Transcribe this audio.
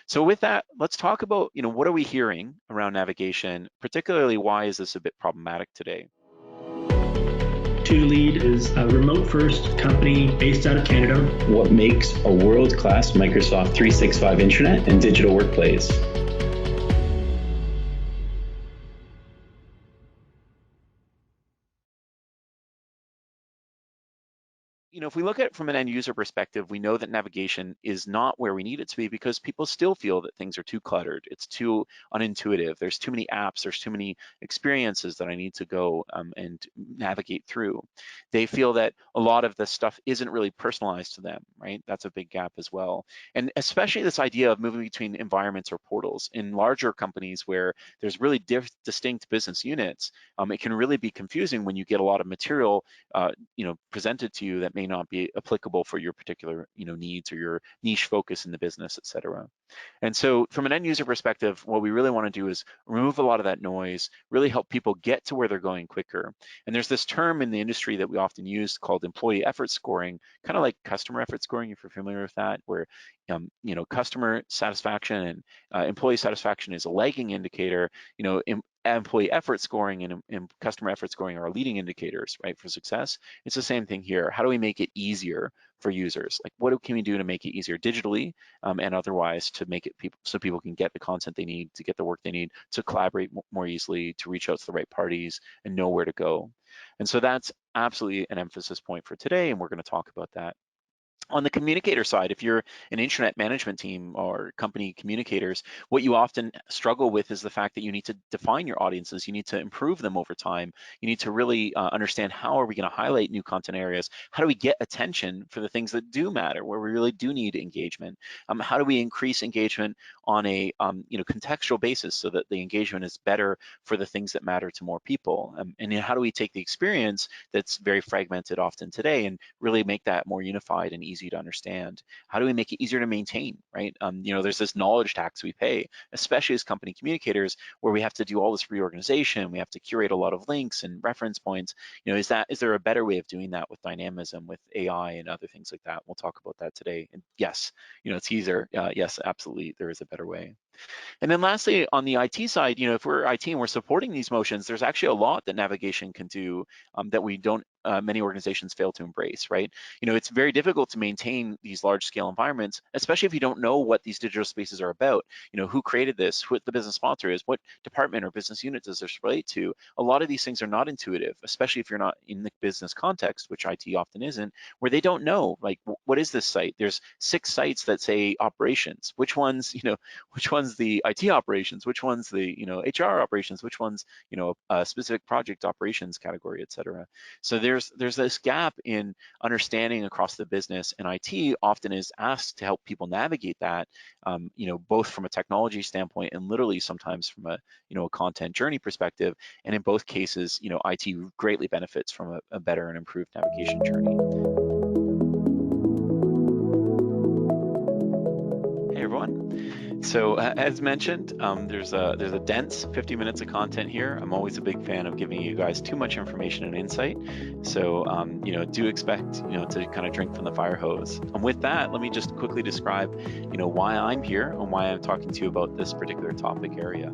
So with that, let's talk about, what are we hearing around navigation, particularly why is this a bit problematic today? 2toLead is a remote-first company based out of Canada. What makes a world-class Microsoft 365 intranet and digital workplace? If we look at it from an end user perspective, we know that navigation is not where we need it to be because people still feel that things are too cluttered. It's too unintuitive. There's too many apps. There's too many experiences that I need to go and navigate through. They feel that a lot of the stuff isn't really personalized to them, right? That's a big gap as well. And especially this idea of moving between environments or portals. In larger companies where there's really distinct business units, it can really be confusing when you get a lot of material presented to you that may not be applicable for your particular needs or your niche focus in the business, et cetera. And so from an end user perspective, what we really want to do is remove a lot of that noise, really help people get to where they're going quicker. And there's this term in the industry that we often use called employee effort scoring, kind of like customer effort scoring, if you're familiar with that, where customer satisfaction and employee satisfaction is a lagging indicator. Employee effort scoring and customer effort scoring are leading indicators, right, for success. It's the same thing here. How do we make it easier for users? Like, what can we do to make it easier digitally and otherwise to make it so people can get the content they need, to get the work they need, to collaborate more easily, to reach out to the right parties and know where to go. And so that's absolutely an emphasis point for today, and we're going to talk about that. On the communicator side, if you're an intranet management team or company communicators, what you often struggle with is the fact that you need to define your audiences. You need to improve them over time. You need to really understand how are we going to highlight new content areas? How do we get attention for the things that do matter, where we really do need engagement? How do we increase engagement on a contextual basis so that the engagement is better for the things that matter to more people? And how do we take the experience that's very fragmented often today and really make that more unified and easy to understand? How do we make it easier to maintain, right? There's this knowledge tax we pay, especially as company communicators, where we have to do all this reorganization. We have to curate a lot of links and reference points. Is there a better way of doing that with dynamism, with AI and other things like that? We'll talk about that today. And yes, it's easier. Yes, absolutely, there is a better way. And then lastly, on the IT side, if we're IT and we're supporting these motions, there's actually a lot that navigation can do that we don't, many organizations fail to embrace, right? It's very difficult to maintain these large scale environments, especially if you don't know what these digital spaces are about. Who created this, who the business sponsor is, what department or business unit does this relate to? A lot of these things are not intuitive, especially if you're not in the business context, which IT often isn't, where they don't know, like, what is this site? There's 6 sites that say operations. Which one's the IT operations, which one's the HR operations, which one's a specific project operations category, et cetera. So there's this gap in understanding across the business, and IT often is asked to help people navigate that, both from a technology standpoint and literally sometimes from a content journey perspective. And in both cases, IT greatly benefits from a better and improved navigation journey. Hey everyone. So as mentioned, there's a dense 50 minutes of content here. I'm always a big fan of giving you guys too much information and insight. So do expect to kind of drink from the fire hose. And with that, let me just quickly describe why I'm here and why I'm talking to you about this particular topic area.